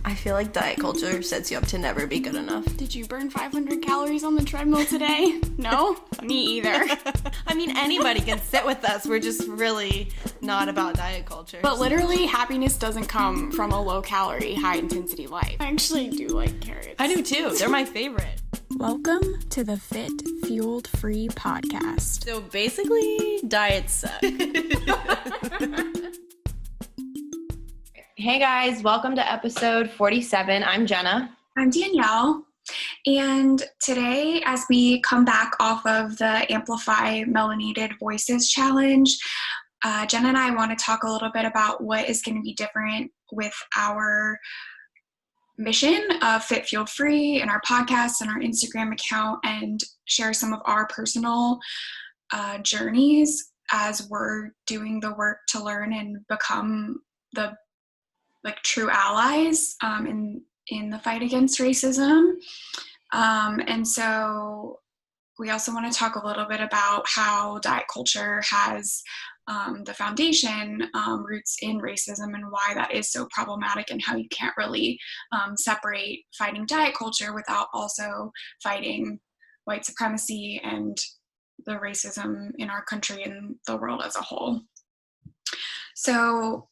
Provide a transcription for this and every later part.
I feel like diet culture sets you up to never be good enough. Did you burn 500 calories on the treadmill today? No? Me either. I mean, anybody can sit with us. We're just really not about diet culture. But literally, happiness doesn't come from a low-calorie, high-intensity life. I actually do like carrots. I do too. They're my favorite. Welcome to the Fit Fueled Free podcast. So basically, diets suck. Hey guys, welcome to episode 47. I'm Jenna. I'm Danielle. And today, as we come back off of the Amplify Melanated Voices Challenge, Jenna and I want to talk a little bit about what is going to be different with our mission of Fit Fueled Free and our podcast and our Instagram account, and share some of our personal journeys as we're doing the work to learn and become the true allies in the fight against racism. And so we also want to talk a little bit about how diet culture has the foundation roots in racism and why that is so problematic, and how you can't really separate fighting diet culture without also fighting white supremacy and the racism in our country and the world as a whole. So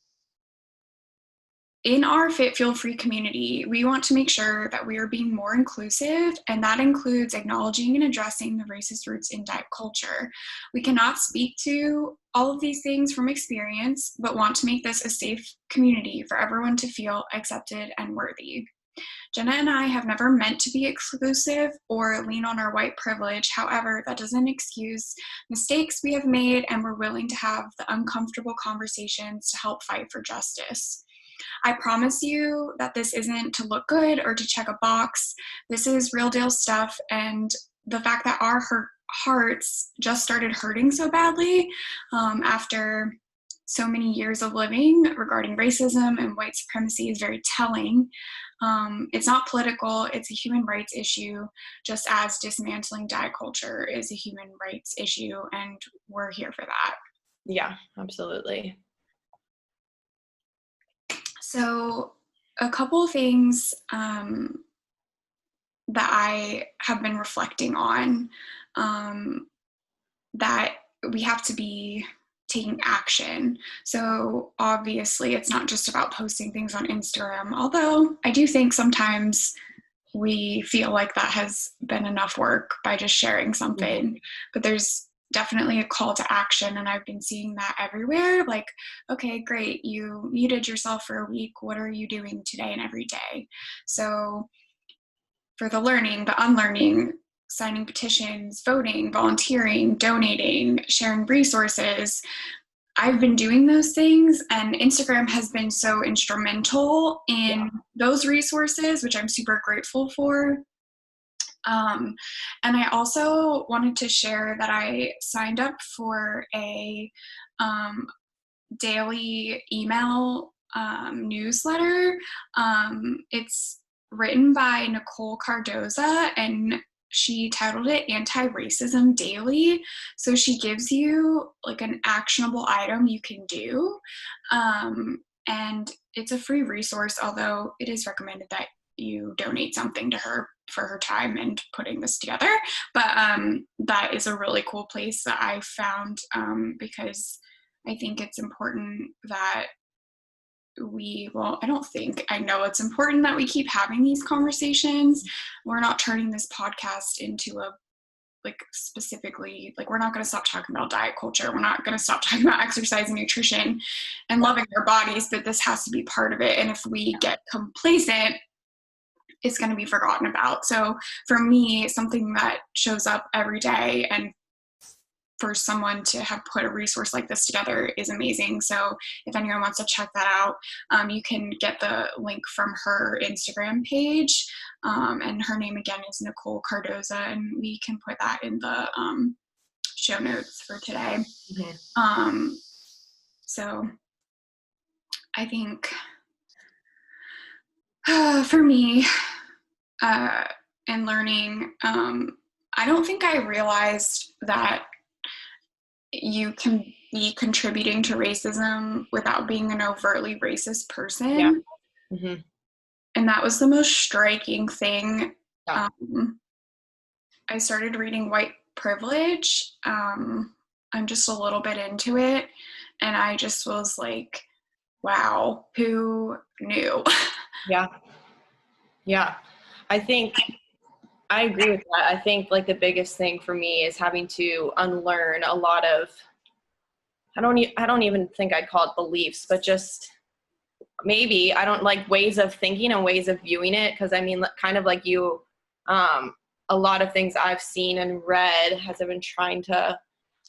in our Fit Fueled Free community, we want to make sure that we are being more inclusive, and that includes acknowledging and addressing the racist roots in diet culture. We cannot speak to all of these things from experience, but want to make this a safe community for everyone to feel accepted and worthy. Jenna and I have never meant to be exclusive or lean on our white privilege. However, that doesn't excuse mistakes we have made, and we're willing to have the uncomfortable conversations to help fight for justice. I promise you that this isn't to look good or to check a box. This is real deal stuff, and the fact that our hearts just started hurting so badly after so many years of living regarding racism and white supremacy is very telling. It's not political, it's a human rights issue, just as dismantling diet culture is a human rights issue, and we're here for that. Yeah, absolutely. So a couple of things that I have been reflecting on that we have to be taking action. So obviously it's not just about posting things on Instagram, although I do think sometimes we feel like that has been enough work by just sharing something, but there's definitely a call to action, and I've been seeing that everywhere. Like, okay, great, you muted yourself for a week. What are you doing today and every day? So for the learning, the unlearning, signing petitions, voting, volunteering, donating, sharing resources, I've been doing those things, and Instagram has been so instrumental in those resources, which I'm super grateful for. And I also wanted to share that I signed up for a daily email newsletter. It's written by Nicole Cardoza, and she titled it Anti-Racism Daily. So she gives you like an actionable item you can do. And it's a free resource, although it is recommended that you donate something to her for her time and putting this together. But that is a really cool place that I found, because I think it's important that I know it's important that we keep having these conversations. We're not turning this podcast into a specifically, we're not going to stop talking about diet culture. We're not going to stop talking about exercise and nutrition and loving our bodies, but this has to be part of it. And if we get complacent, it's going to be forgotten about. So for me, something that shows up every day, and for someone to have put a resource like this together is amazing. So if anyone wants to check that out, you can get the link from her Instagram page. And her name again is Nicole Cardoza, and we can put that in the show notes for today. Mm-hmm. So I think for me, in learning, I don't think I realized that you can be contributing to racism without being an overtly racist person. Yeah. Mm-hmm. And that was the most striking thing. Yeah. I started reading White Privilege. I'm just a little bit into it, and I just was like, wow, who knew? Yeah. Yeah. I think I agree with that. I think like the biggest thing for me is having to unlearn a lot of, I don't even think I'd call it beliefs, but just maybe I don't like ways of thinking and ways of viewing it. Cause I mean, kind of like you, a lot of things I've seen and read as I've been trying to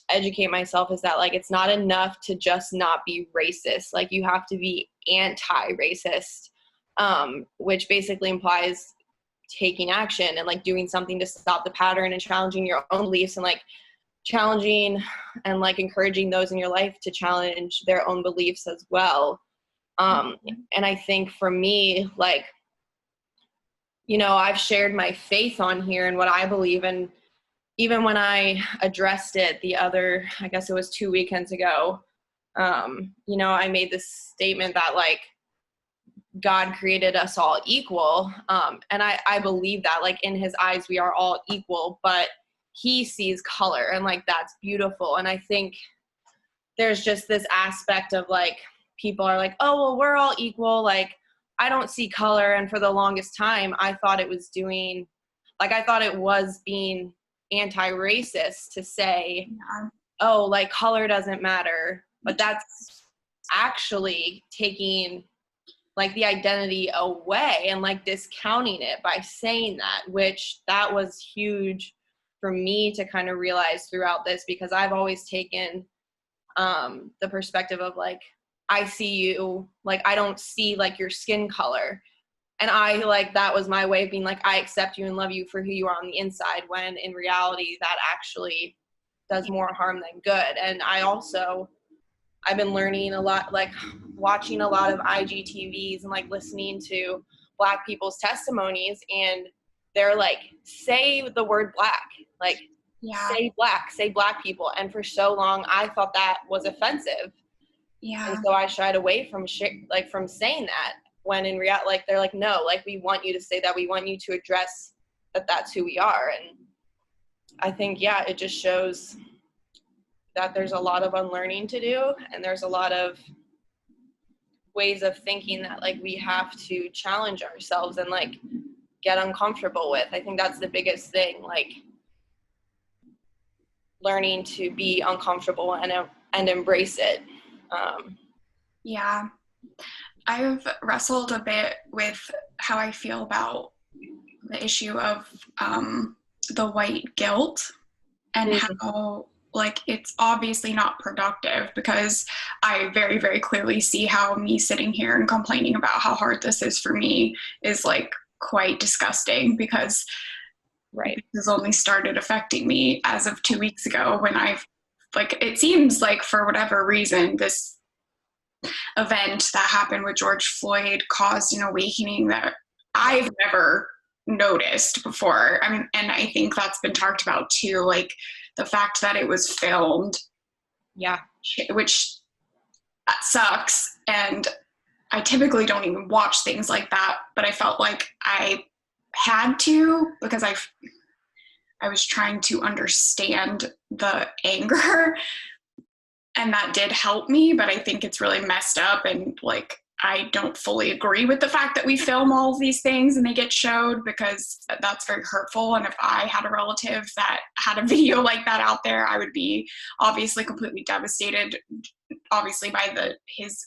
educate myself is that like, it's not enough to just not be racist. Like you have to be anti-racist, which basically implies taking action and like doing something to stop the pattern and challenging your own beliefs and like challenging and like encouraging those in your life to challenge their own beliefs as well. And I think for me, like, you know, I've shared my faith on here and what I believe in. Even when I addressed it I guess it was 2 weekends ago, you know, I made this statement that like God created us all equal. And I believe that like in his eyes, we are all equal, but he sees color and like, that's beautiful. And I think there's just this aspect of like, people are like, oh, well, we're all equal. Like, I don't see color. And for the longest time, I thought it was being anti-racist to say, oh, like color doesn't matter. But that's actually taking like the identity away and like discounting it by saying that, which that was huge for me to kind of realize throughout this, because I've always taken the perspective of like, I see you, like, I don't see like your skin color. And I like, that was my way of being like, I accept you and love you for who you are on the inside, when in reality that actually does more harm than good. And I've been learning a lot, like watching a lot of IGTVs and like listening to Black people's testimonies, and they're like, say the word Black, like say Black people. And for so long, I thought that was offensive. Yeah. And so I shied away from from saying that, when in reality, like, they're like, no, like, we want you to say that. We want you to address that that's who we are. And I think, yeah, it just shows that there's a lot of unlearning to do, and there's a lot of ways of thinking that like we have to challenge ourselves and like get uncomfortable with. I think that's the biggest thing, like learning to be uncomfortable and embrace it. Yeah. I've wrestled a bit with how I feel about the issue of the white guilt, and how like it's obviously not productive, because I very, very clearly see how me sitting here and complaining about how hard this is for me is like quite disgusting, because this has only started affecting me as of 2 weeks ago, when I've like, it seems like for whatever reason, this event that happened with George Floyd caused an awakening that I've never noticed before. I mean, and I think that's been talked about too, like the fact that it was filmed. Yeah. Which sucks. And I typically don't even watch things like that, but I felt like I had to, because I was trying to understand the anger, and that did help me, but I think it's really messed up, and like I don't fully agree with the fact that we film all of these things and they get showed, because that's very hurtful. And if I had a relative that had a video like that out there, I would be obviously completely devastated, obviously by his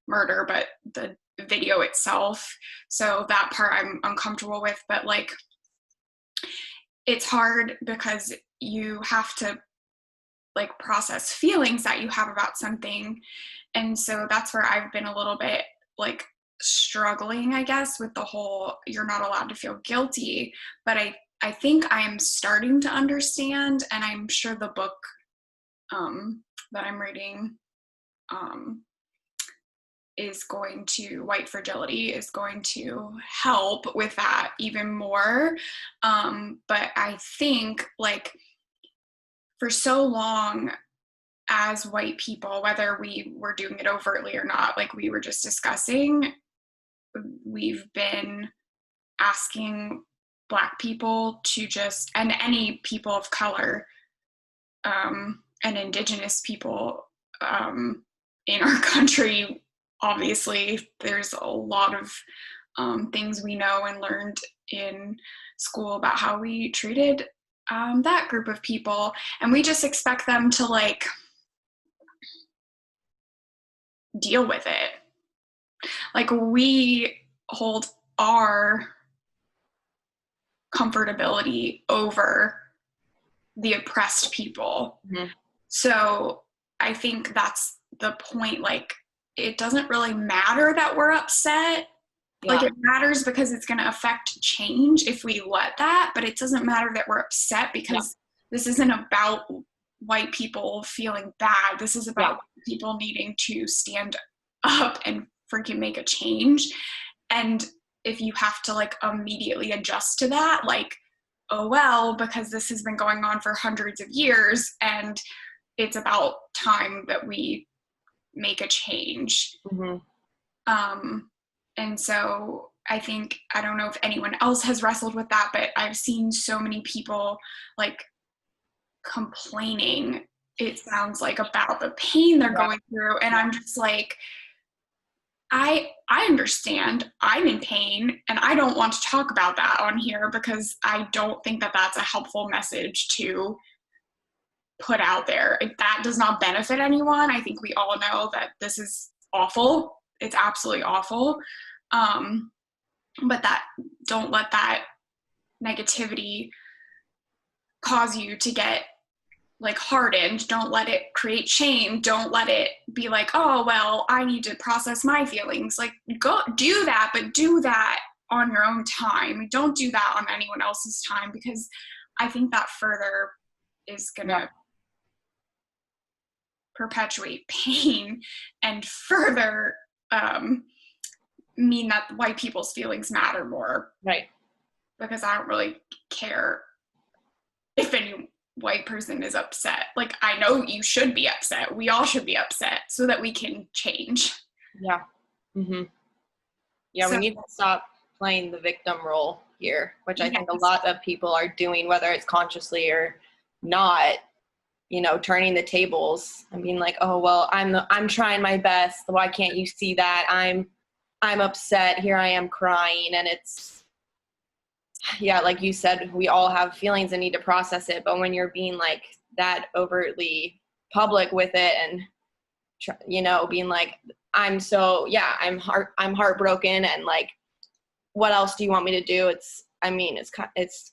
murder, but the video itself. So that part I'm uncomfortable with, but like it's hard because you have to like process feelings that you have about something. And so that's where I've been a little bit like struggling, I guess, with the whole, you're not allowed to feel guilty. But I think I am starting to understand, and I'm sure the book that I'm reading White Fragility is going to help with that even more. But I think like for so long as white people, whether we were doing it overtly or not, like we were just discussing, we've been asking Black people to just, and any people of color, and Indigenous people in our country, obviously there's a lot of things we know and learned in school about how we treated that group of people, and we just expect them to like deal with it. Like, we hold our comfortability over the oppressed people. Mm-hmm. So I think that's the point. Like, it doesn't really matter that we're upset. Yeah. Like, it matters because it's going to affect change if we let that, but it doesn't matter that we're upset because this isn't about white people feeling bad. This is about people needing to stand up and freaking make a change. And if you have to like immediately adjust to that, like, oh well, because this has been going on for hundreds of years and it's about time that we make a change. Mm-hmm. And so I think, I don't know if anyone else has wrestled with that, but I've seen so many people like complaining, it sounds like, about the pain they're going through. And I'm just like, I understand I'm in pain and I don't want to talk about that on here because I don't think that that's a helpful message to put out there. That does not benefit anyone. I think we all know that this is awful. It's absolutely awful. But don't let that negativity cause you to get like hardened. Don't let it create shame. Don't let it be like, oh, well, I need to process my feelings. Like, go do that, but do that on your own time. Don't do that on anyone else's time, because I think that further is going to perpetuate pain and further mean that white people's feelings matter more. Right. Because I don't really care if any white person is upset. Like, I know you should be upset. We all should be upset so that we can change. Yeah. Mm-hmm. Yeah, so, we need to stop playing the victim role here, which I think a lot of people are doing, whether it's consciously or not, you know, turning the tables and being like, oh, well, I'm trying my best. Why can't you see that? I'm upset. Here I am crying. And it's, yeah, like you said, we all have feelings and need to process it. But when you're being like that overtly public with it and, you know, being like, I'm heartbroken and like, what else do you want me to do? It's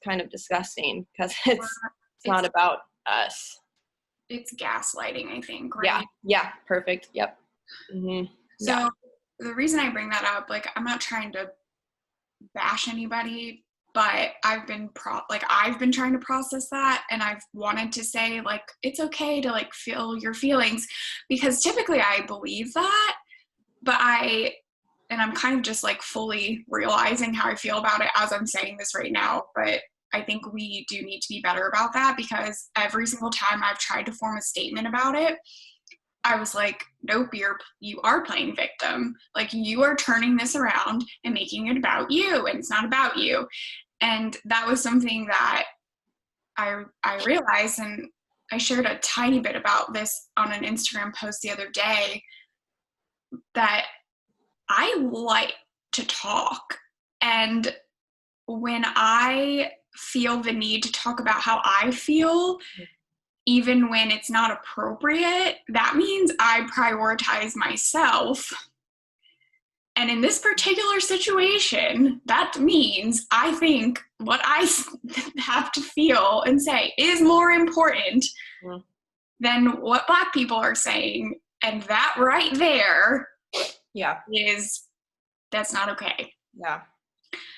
kind of disgusting because it's not about us. It's gaslighting, I think, right? Yeah, perfect. Yep. Mm-hmm. So the reason I bring that up, like, I'm not trying to bash anybody, but I've been trying to process that, and I've wanted to say, like, it's okay to like feel your feelings, because typically I believe that, but I'm kind of just like fully realizing how I feel about it as I'm saying this right now. But I think we do need to be better about that, because every single time I've tried to form a statement about it, I was like, nope, you are playing victim. Like, you are turning this around and making it about you, and it's not about you. And that was something that I realized, and I shared a tiny bit about this on an Instagram post the other day, that I like to talk. And when I feel the need to talk about how I feel, even when it's not appropriate, that means I prioritize myself. And in this particular situation, that means I think what I have to feel and say is more important than what Black people are saying. And that right there that's not okay. Yeah.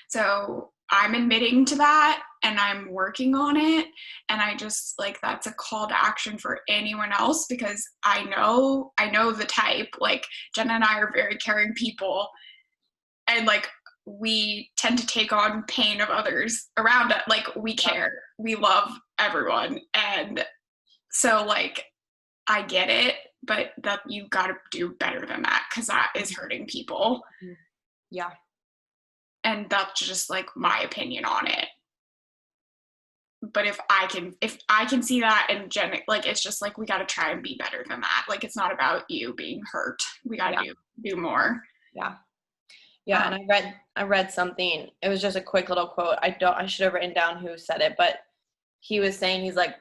So I'm admitting to that, and I'm working on it. And I just, like, that's a call to action for anyone else, because I know the type. Like, Jenna and I are very caring people, and like, we tend to take on pain of others around us. Like, we care, we love everyone. And so, like, I get it, but that you got to do better than that, because that is hurting people. Yeah. And that's just like my opinion on it. But if I can see that, and Jen, like, it's just like, we got to try and be better than that. Like, it's not about you being hurt. We got to do more. Yeah. Yeah. And I read something, it was just a quick little quote. I should have written down who said it, but he was saying, he's like,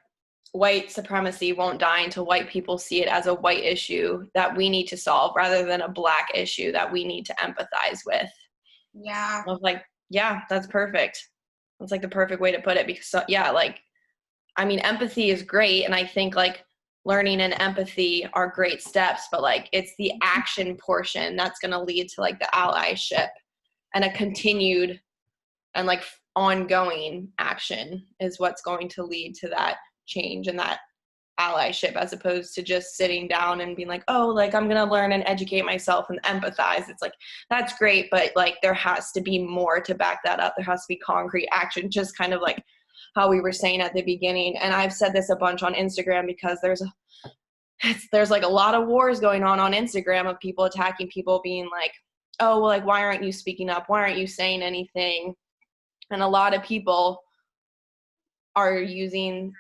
white supremacy won't die until white people see it as a white issue that we need to solve rather than a black issue that we need to empathize with. Yeah. I was like, yeah, that's perfect. That's like the perfect way to put it, because like, I mean, empathy is great. And I think like learning and empathy are great steps, but like, it's the action portion that's going to lead to like the allyship, and a continued and like ongoing action is what's going to lead to that change and that allyship, as opposed to just sitting down and being like, oh, like, I'm going to learn and educate myself and empathize. It's like, that's great, but like, there has to be more to back that up. There has to be concrete action, just kind of like how we were saying at the beginning. And I've said this a bunch on Instagram, because there's like a lot of wars going on Instagram of people attacking people, being like, oh, well, like, why aren't you speaking up? Why aren't you saying anything? And a lot of people are using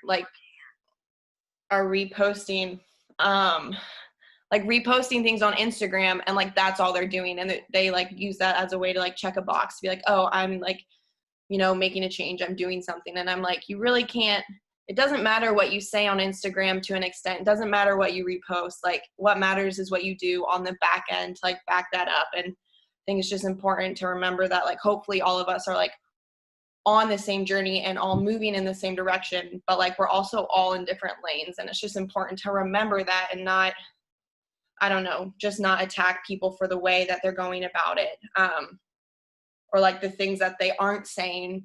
are reposting reposting things on Instagram, and like, that's all they're doing, and they like use that as a way to like check a box to be like, oh, I'm like, making a change, I'm doing something. And I'm like, you really can't. It doesn't matter what you say on Instagram to an extent. It doesn't matter what you repost. Like, what matters is what you do on the back end to like back that up. And I think it's just important to remember that, like, hopefully all of us are like on the same journey and all moving in the same direction, but like, we're also all in different lanes. And it's just important to remember that, and not, I don't know, just not attack people for the way that they're going about it. Or like the things that they aren't saying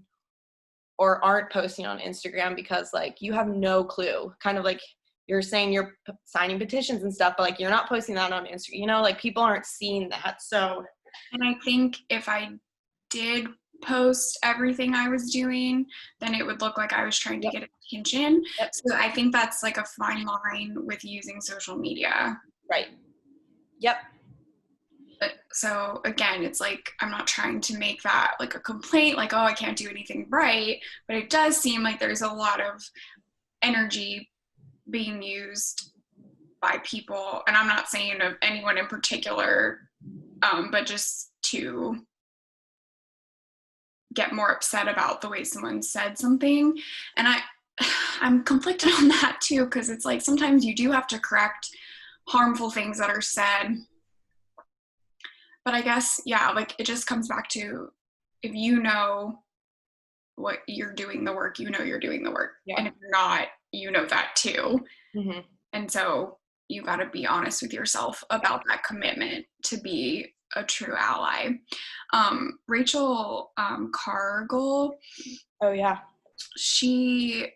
or aren't posting on Instagram, because like, you have no clue. Kind of like you're saying you're signing petitions and stuff, but like, you're not posting that on Instagram, like, people aren't seeing that. So, and I think if I did post everything I was doing, then it would look like I was trying to get attention. Yep. So I think that's like a fine line with using social media. Right. Yep. So again, it's like, I'm not trying to make that like a complaint, like, oh, I can't do anything right, but it does seem like there's a lot of energy being used by people, and I'm not saying of anyone in particular, but just to get more upset about the way someone said something. And I'm conflicted on that too, because it's like, sometimes you do have to correct harmful things that are said. But I guess, yeah, like, it just comes back to, if you know what you're doing the work, you're doing the work. Yeah. And if you're not, that too. Mm-hmm. And so you got to be honest with yourself about that commitment to be a true ally. Rachel Cargill. Oh yeah. She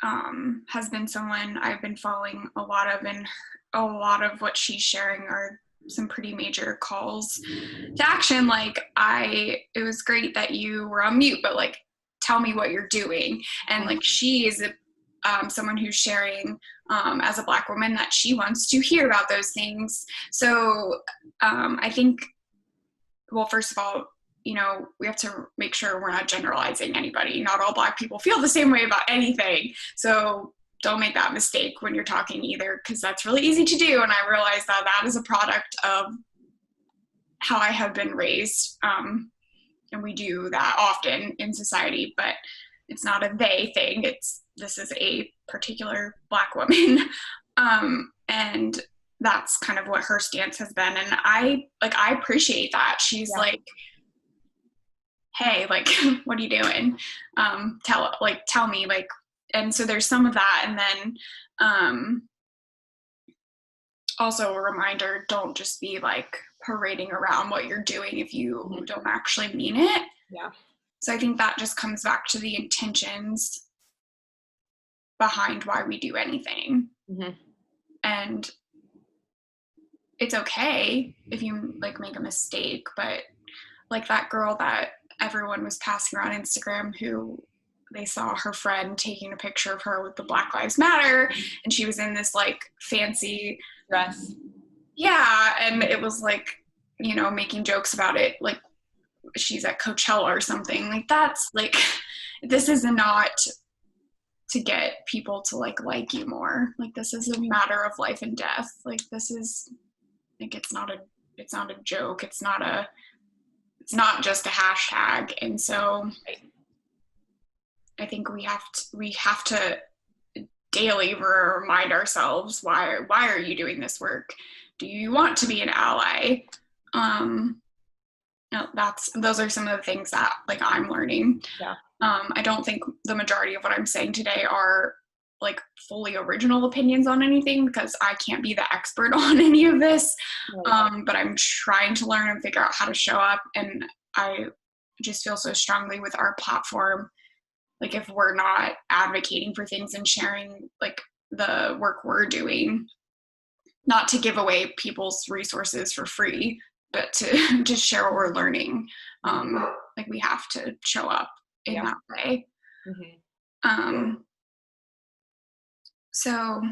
has been someone I've been following a lot of, and a lot of what she's sharing are some pretty major calls to action. Like, it was great that you were on mute, but like, tell me what you're doing. And like, she is someone who's sharing as a Black woman that she wants to hear about those things. So I think, well, first of all, we have to make sure we're not generalizing anybody. Not all Black people feel the same way about anything. So don't make that mistake when you're talking either, because that's really easy to do. And I realize that that is a product of how I have been raised. And we do that often in society, but it's not a they thing. This is a particular Black woman. And that's kind of what her stance has been. And I appreciate that. She's like, hey, like, what are you doing? Tell me, like, and so there's some of that. And then also a reminder, don't just be like parading around what you're doing if you don't actually mean it. Yeah. So I think that just comes back to the intentions behind why we do anything. Mm-hmm. And it's okay if you like make a mistake, but like that girl that everyone was passing around Instagram who they saw her friend taking a picture of her with the Black Lives Matter, and she was in this like fancy dress. Yeah. And it was like, making jokes about it, like she's at Coachella or something. Like, that's like, this is not to get people to like you more. Like, this is a matter of life and death. Like, this is like, it's not a joke. It's not just a hashtag. And so I think we have to daily remind ourselves, why are you doing this work? Do you want to be an ally? Those are some of the things that like I'm learning. Yeah. I don't think the majority of what I'm saying today are like fully original opinions on anything, because I can't be the expert on any of this. But I'm trying to learn and figure out how to show up. And I just feel so strongly with our platform, like, if we're not advocating for things and sharing like the work we're doing, not to give away people's resources for free, but to just share what we're learning. Like, we have to show up in that way. So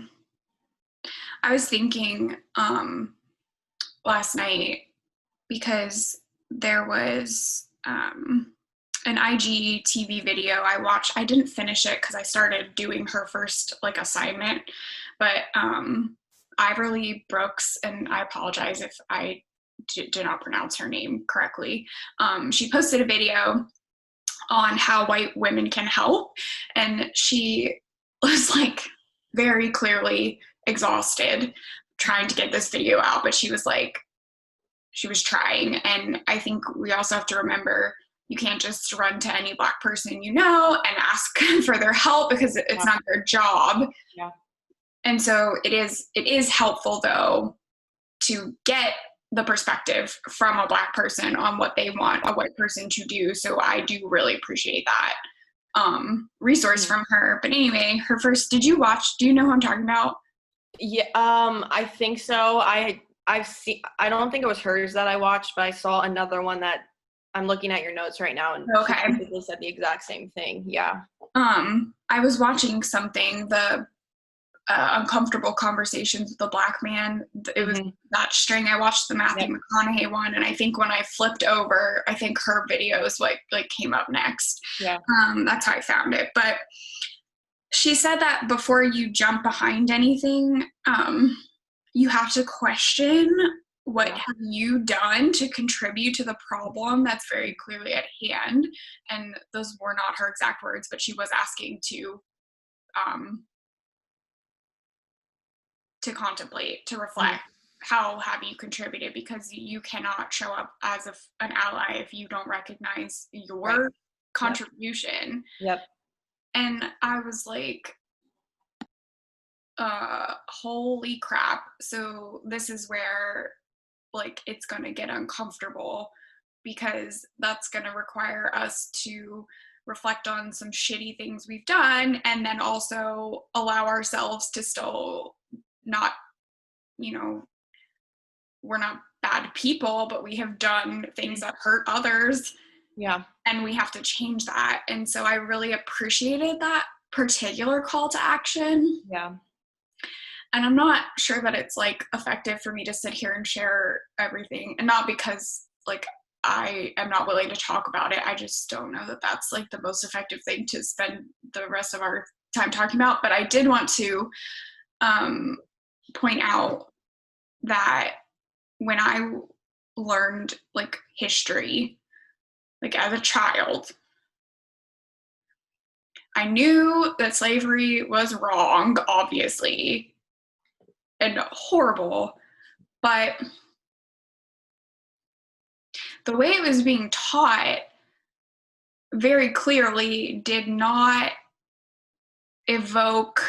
I was thinking last night, because there was an IGTV video I watched. I didn't finish it because I started doing her first like assignment, but Iverly Brooks, and I apologize if I did not pronounce her name correctly. She posted a video on how white women can help, and she was like very clearly exhausted trying to get this video out, but she was trying. And I think we also have to remember, you can't just run to any Black person you know and ask for their help, because it's not their job. Yeah. And so it is helpful though to get the perspective from a Black person on what they want a white person to do. So I do really appreciate that resource from her. But anyway, her first, do you know who I'm talking about? Yeah, I think so. I've seen, I don't think it was hers that I watched, but I saw another one that I'm looking at your notes right now, and okay, she basically said the exact same thing. Yeah. I was watching something, the Uncomfortable Conversations with a Black Man. It was that string. I watched the Matthew McConaughey one, and I think when I flipped over, I think her videos like came up next. Yeah. That's how I found it. But she said that before you jump behind anything, you have to question, what have you done to contribute to the problem that's very clearly at hand? And those were not her exact words, but she was asking to contemplate, to reflect, how have you contributed? Because you cannot show up as an ally if you don't recognize your contribution. Yep. And I was like, holy crap. So this is where like it's going to get uncomfortable, because that's going to require us to reflect on some shitty things we've done, and then also allow ourselves to still not, we're not bad people, but we have done things that hurt others. Yeah. And we have to change that. And so I really appreciated that particular call to action. Yeah. And I'm not sure that it's like effective for me to sit here and share everything, and not because like I am not willing to talk about it. I just don't know that that's like the most effective thing to spend the rest of our time talking about. But I did want to point out that when I learned like history, like as a child, I knew that slavery was wrong, obviously, and horrible, but the way it was being taught very clearly did not evoke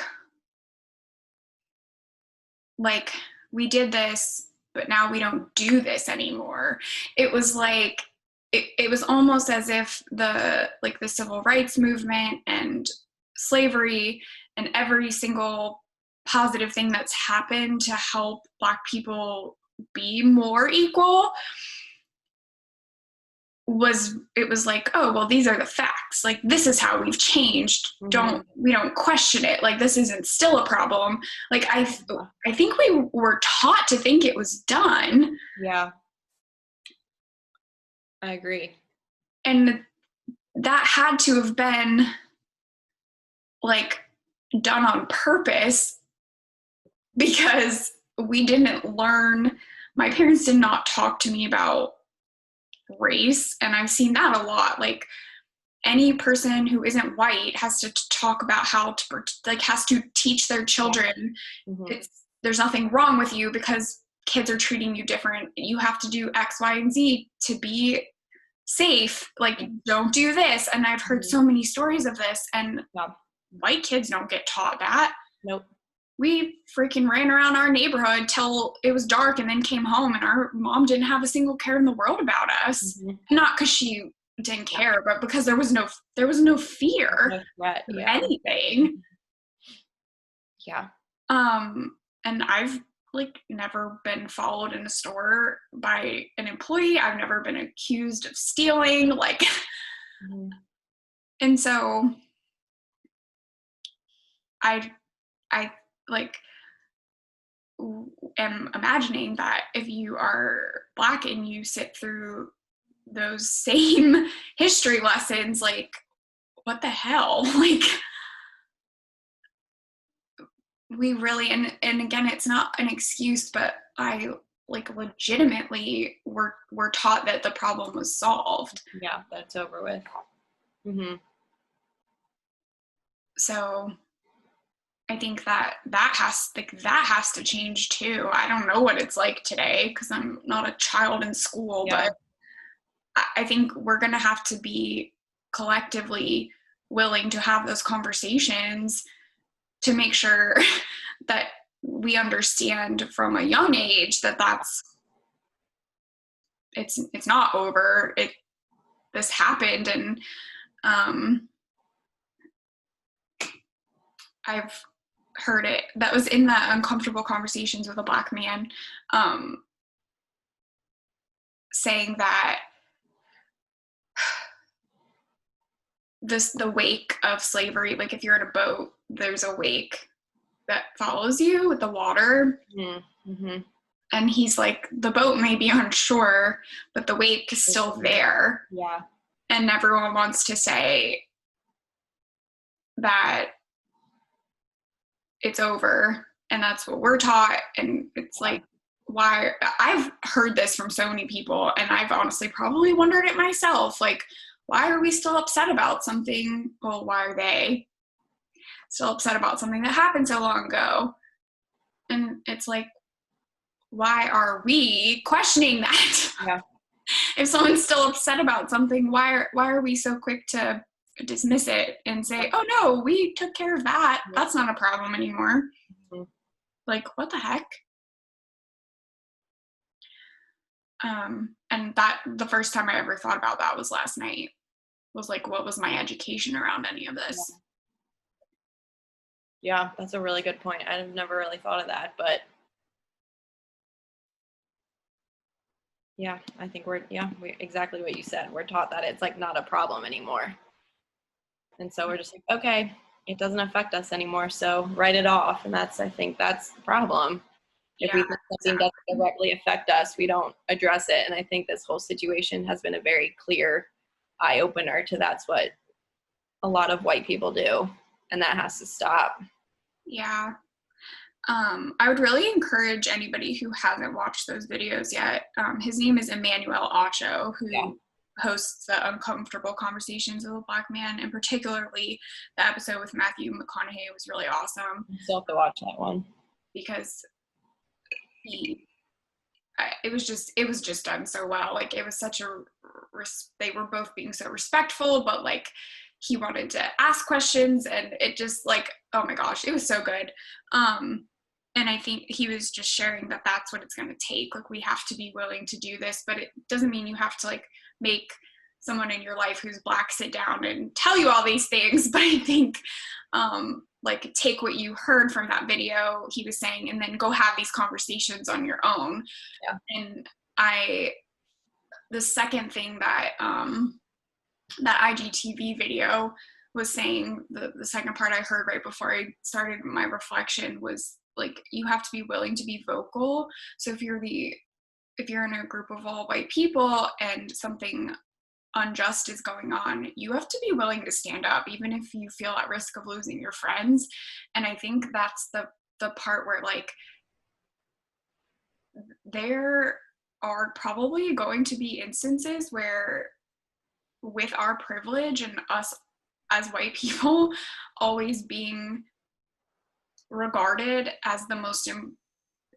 like, we did this, but now we don't do this anymore. It was like, it was almost as if the civil rights movement and slavery and every single positive thing that's happened to help Black people be more equal was like, oh, well, these are the facts. Like, this is how we've changed. We don't question it. Like, this isn't still a problem. Like, I think we were taught to think it was done. Yeah. I agree. and that had to have been like done on purpose, because we didn't learn, my parents did not talk to me about race. And I've seen that a lot. Like, any person who isn't white has to talk about how to, like, has to teach their children there's nothing wrong with you because kids are treating you different. You have to do X, Y, and Z to be safe. Like, don't do this. And I've heard so many stories of this, and white kids don't get taught that. Nope. We freaking ran around our neighborhood till it was dark and then came home, and our mom didn't have a single care in the world about us. Not because she didn't care, but because there was no fear No threat, of anything. Yeah. And I've like never been followed in a store by an employee. I've never been accused of stealing, like, and so I like am imagining that if you are Black and you sit through those same history lessons, like, what the hell? Like, we really, and again, it's not an excuse, but I like legitimately were taught that the problem was solved. Yeah, that's over with. So I think that has to change too. I don't know what it's like today because I'm not a child in school, but I think we're going to have to be collectively willing to have those conversations to make sure that we understand from a young age that it's not over. This happened, and I've heard it. That was in the Uncomfortable Conversations with a Black Man, saying that the wake of slavery, like if you're in a boat, there's a wake that follows you with the water. And he's like, the boat may be on shore, but the wake is still there. Yeah. And everyone wants to say that it's over, and that's what we're taught. And it's like, why? I've heard this from so many people, and I've honestly probably wondered it myself. Like, why are we still upset about something? Well, why are they still upset about something that happened so long ago? And it's like, why are we questioning that? Yeah. If someone's still upset about something, why are we so quick to dismiss it and say, oh no, we took care of that. That's not a problem anymore. Like, what the heck? And that the first time I ever thought about that was last night. Was like, what was my education around any of this? Yeah, that's a really good point. I've never really thought of that, but yeah, I think we exactly what you said. We're taught that it's like not a problem anymore. And so we're just like, okay, it doesn't affect us anymore, so write it off. And I think that's the problem. If we think something doesn't directly affect us, we don't address it. And I think this whole situation has been a very clear eye-opener to that's what a lot of white people do. And that has to stop. Yeah. I would really encourage anybody who hasn't watched those videos yet. His name is Emmanuel Acho, who hosts the Uncomfortable Conversations with a Black Man, and particularly the episode with Matthew McConaughey was really awesome. You still have to watch that one. Because it was just done so well. Like, it was such they were both being so respectful, but like he wanted to ask questions, and it just like, oh my gosh, it was so good. And I think he was just sharing that that's what it's going to take. Like, we have to be willing to do this, but it doesn't mean you have to like make someone in your life who's Black sit down and tell you all these things. But I think like, take what you heard from that video he was saying, and then go have these conversations on your own. Yeah. And the second thing that that IGTV video was saying, the second part I heard right before I started my reflection was like, you have to be willing to be vocal. So if you're in a group of all white people and something unjust is going on, you have to be willing to stand up, even if you feel at risk of losing your friends. And I think that's the part where, like, there are probably going to be instances where, with our privilege and us as white people always being regarded as the most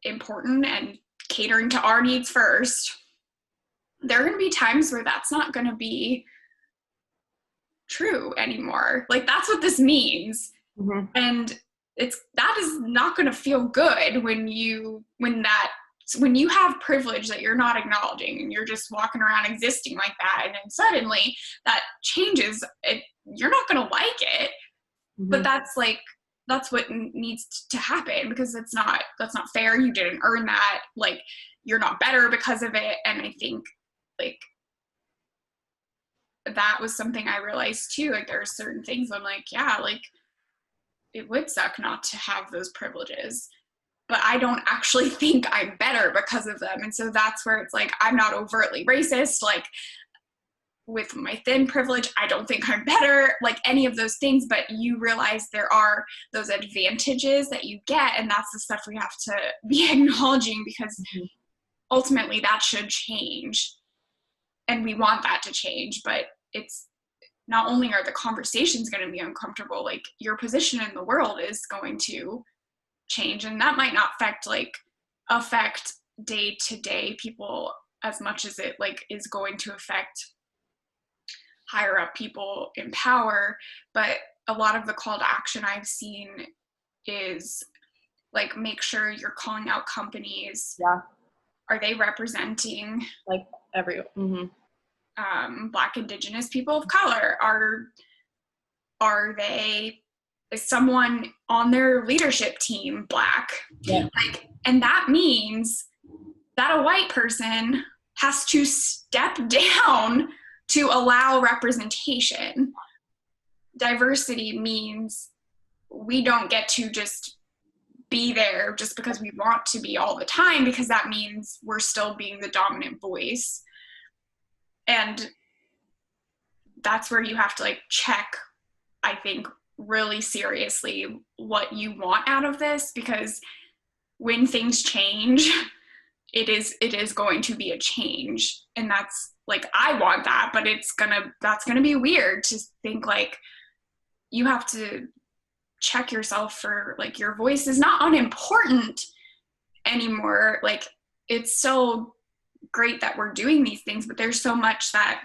important and catering to our needs first, there are going to be times where that's not going to be true anymore. Like, that's what this means. Mm-hmm. And that is not going to feel good when you have privilege that you're not acknowledging, and you're just walking around existing like that, and then suddenly that changes. You're not going to like it. Mm-hmm. But that's what needs to happen, because that's not fair. You didn't earn that. Like, you're not better because of it. And I think, like, that was something I realized too. Like, there are certain things I'm like, yeah, like, it would suck not to have those privileges, but I don't actually think I'm better because of them. And so that's where it's like, I'm not overtly racist. Like, with my thin privilege, I don't think I'm better, like any of those things, but you realize there are those advantages that you get, and that's the stuff we have to be acknowledging, because ultimately that should change, and we want that to change. But it's not only are the conversations going to be uncomfortable, like, your position in the world is going to change, and that might not affect day-to-day people as much as it, like, is going to affect higher up people in power. But a lot of the call to action I've seen is, like, make sure you're calling out companies. Yeah. Are they representing, like, Black, Indigenous, people of color? Is someone on their leadership team Black? Yeah. Like, and that means that a white person has to step down to allow representation. Diversity means we don't get to just be there just because we want to be all the time, because that means we're still being the dominant voice. And that's where you have to, like, check, I think, really seriously what you want out of this, because when things change, it is going to be a change. And that's, like, I want that, but that's gonna be weird to think, like, you have to check yourself for, like, your voice is not unimportant anymore. Like, it's so great that we're doing these things, but there's so much that,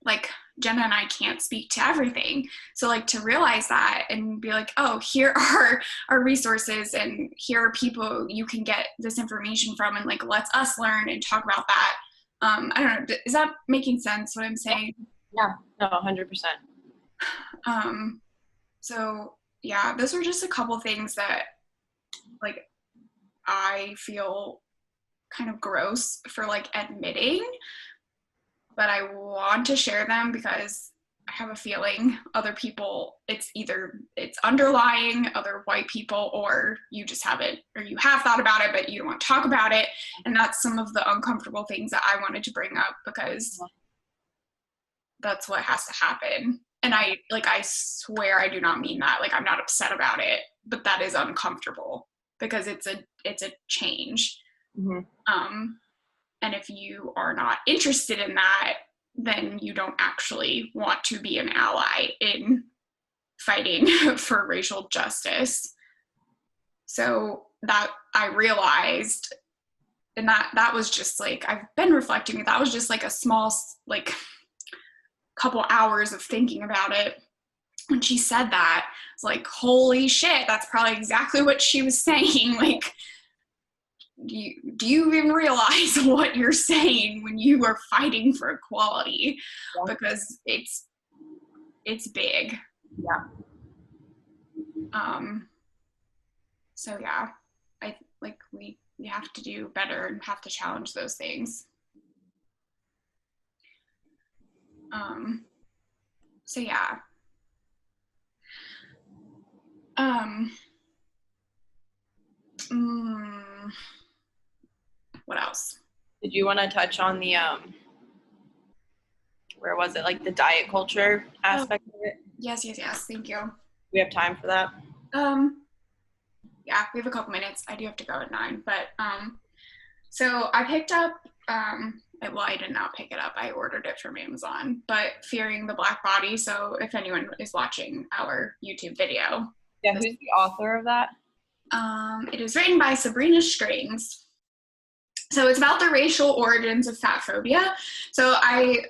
like, Jenna and I can't speak to everything. So, like, to realize that and be like, oh, here are our resources, and here are people you can get this information from, and, like, let's us learn and talk about that. I don't know, is that making sense, what I'm saying? Yeah, no, 100%. So yeah, those are just a couple things that, like, I feel kind of gross for, like, admitting, but I want to share them because I have a feeling other people, it's underlying other white people, or you just haven't, or you have thought about it, but you don't want to talk about it. And that's some of the uncomfortable things that I wanted to bring up, because that's what has to happen. And I swear I do not mean that. Like, I'm not upset about it, but that is uncomfortable because it's a change. Mm-hmm. And if you are not interested in that, then you don't actually want to be an ally in fighting for racial justice. So that I realized, and that was just, like, I've been reflecting, that was just, like, a small, like, couple hours of thinking about it. When she said that, it's like, holy shit, that's probably exactly what she was saying. Like, do you even realize what you're saying when you are fighting for equality? Yeah. Because it's big. Yeah. So yeah, I like we have to do better and have to challenge those things. So yeah. What else? Did you want to touch on the where was it? Like the diet culture aspect of it. Yes. Thank you. We have time for that. Yeah, we have a couple minutes. I do have to go at 9, but so I picked up. Well, I did not pick it up. I ordered it from Amazon. But Fearing the Black Body. So if anyone is watching our YouTube video, Yeah, who's the author of that? It is written by Sabrina Strings. So it's about the racial origins of fat phobia. So I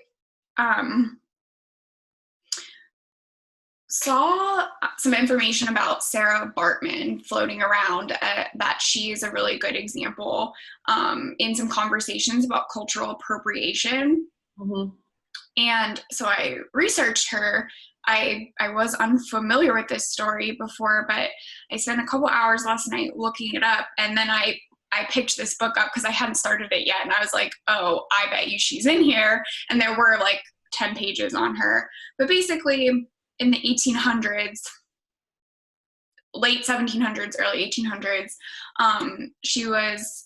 saw some information about Sarah Bartman floating around that she is a really good example in some conversations about cultural appropriation. Mm-hmm. And so I researched her. I was unfamiliar with this story before, but I spent a couple hours last night looking it up, and then I picked this book up because I hadn't started it yet, and I was like, oh, I bet you she's in here. And there were like 10 pages on her. But basically, in the 1800s, late 1700s, early 1800s, she was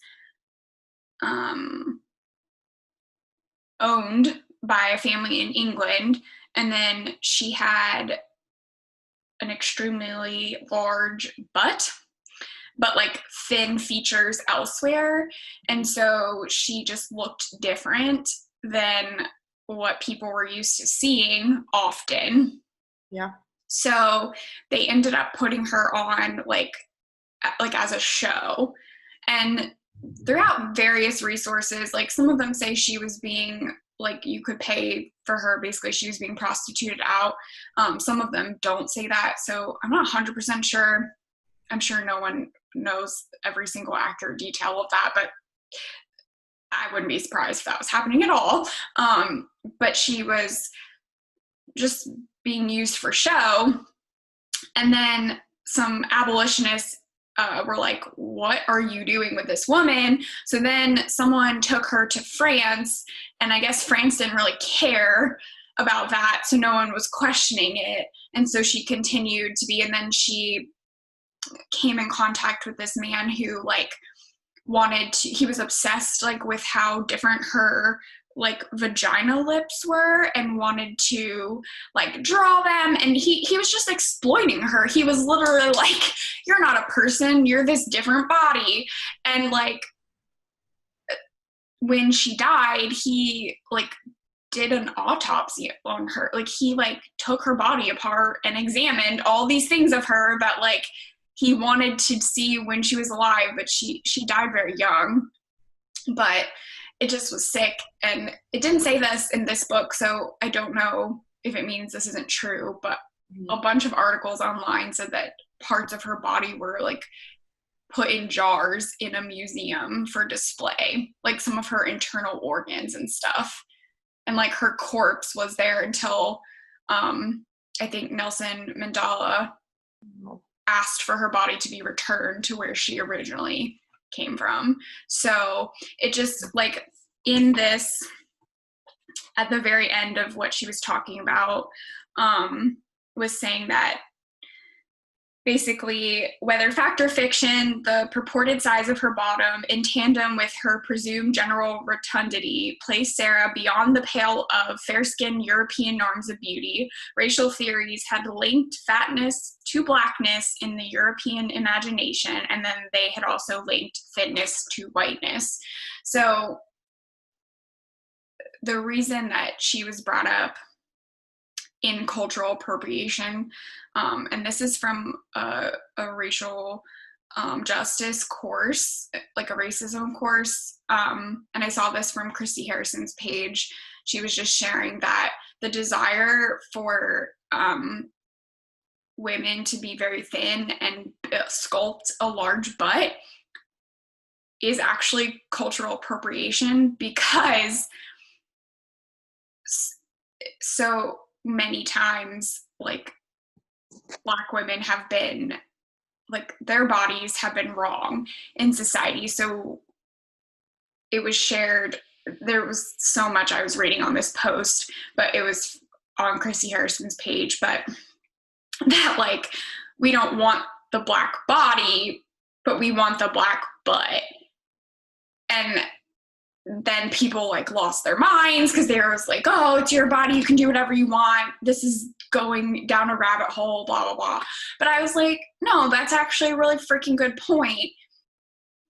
owned by a family in England, and then she had an extremely large butt, but like thin features elsewhere, and so she just looked different than what people were used to seeing often. Yeah. So they ended up putting her on like as a show, and throughout various resources, like some of them say she was being like, you could pay for her, basically she was being prostituted out. Some of them don't say that, so I'm not 100% sure. I'm sure no one knows every single accurate detail of that, but I wouldn't be surprised if that was happening at all. But she was just being used for show. And then some abolitionists were like, what are you doing with this woman? So then someone took her to France, and I guess France didn't really care about that, so no one was questioning it. And so she continued to be, and then she came in contact with this man who like he was obsessed like with how different her like vagina lips were, and wanted to like draw them, and he was just exploiting her. He was literally like, you're not a person, you're this different body. And like when she died, he like did an autopsy on her. Like he like took her body apart and examined all these things of her that like he wanted to see when she was alive, but she died very young. But it just was sick, and it didn't say this in this book, so I don't know if it means this isn't true, but a bunch of articles online said that parts of her body were like put in jars in a museum for display, like some of her internal organs and stuff. And like her corpse was there until I think Nelson Mandela asked for her body to be returned to where she originally came from. So it just like in this, at the very end of what she was talking about, was saying that basically, whether fact or fiction, the purported size of her bottom in tandem with her presumed general rotundity placed Sarah beyond the pale of fair-skinned European norms of beauty. Racial theories had linked fatness to blackness in the European imagination, and then they had also linked thinness to whiteness. So the reason that she was brought up in cultural appropriation, and this is from a racial justice course, like a racism course, and I saw this from Christy Harrison's page. She was just sharing that the desire for women to be very thin and sculpt a large butt is actually cultural appropriation, because so many times like Black women have been like, their bodies have been wrong in society. So it was shared, there was so much I was reading on this post, but it was on Christy Harrison's page, but that like, we don't want the Black body, but we want the Black butt. And then people like lost their minds because they were like, oh, it's your body, you can do whatever you want, this is going down a rabbit hole, blah blah blah. But I was like, no, that's actually a really freaking good point.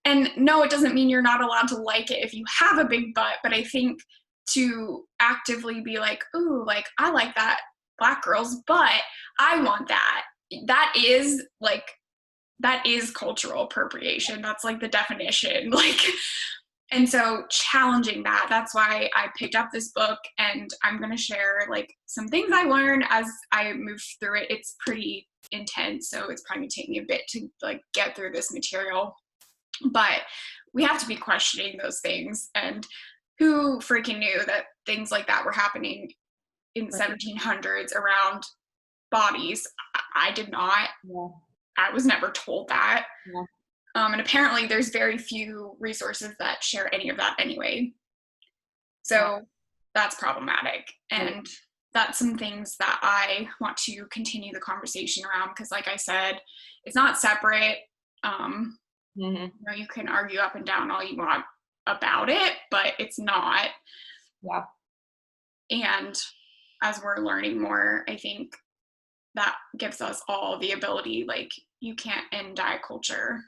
And no, it doesn't mean you're not allowed to like it if you have a big butt, but I think to actively be like, ooh, like I like that Black girl's butt, I want that, that is cultural appropriation. That's like the definition. Like, and so challenging that, that's why I picked up this book, and I'm going to share like some things I learned as I move through it. It's pretty intense, so it's probably going to take me a bit to like get through this material, but we have to be questioning those things. And who freaking knew that things like that were happening in the 1700s around bodies? I did not. Yeah. I was never told that. Yeah. And apparently there's very few resources that share any of that anyway. So that's problematic. And that's some things that I want to continue the conversation around, because like I said, it's not separate. You know, you can argue up and down all you want about it, but it's not. Yeah. And as we're learning more, I think that gives us all the ability, like, you can't end diet culture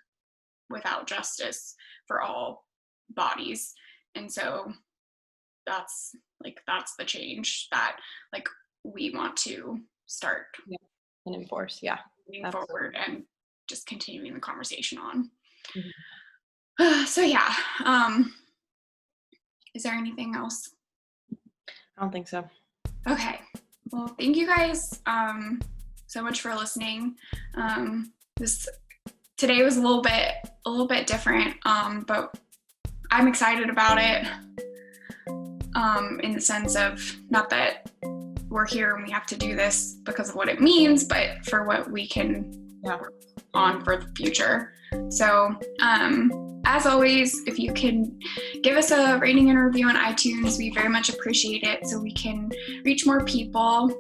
without justice for all bodies. And so that's the change that like we want to start and enforce. Moving forward and just continuing the conversation on. So yeah. Is there anything else? I don't think so. Okay. Well, thank you guys so much for listening. Today was a little bit different, but I'm excited about it, in the sense of, not that we're here and we have to do this because of what it means, but for what we can work on for the future. So, as always, if you can give us a rating and review on iTunes, we very much appreciate it so we can reach more people.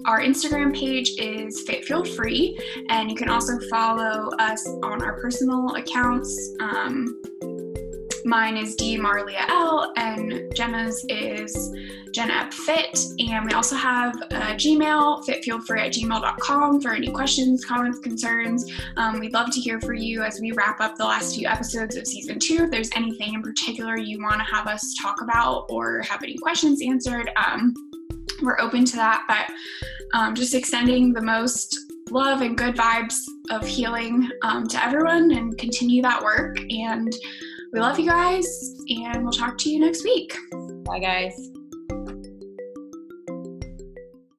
Our Instagram page is Fit Fueled Free, and you can also follow us on our personal accounts. Mine is DMarliaL, and Jenna's is JennaFit. And we also have a Gmail, fitfueledfree@gmail.com, for any questions, comments, concerns. We'd love to hear from you as we wrap up the last few episodes of season 2. If there's anything in particular you want to have us talk about or have any questions answered, we're open to that. But just extending the most love and good vibes of healing to everyone, and continue that work. And we love you guys, and we'll talk to you next week. Bye, guys.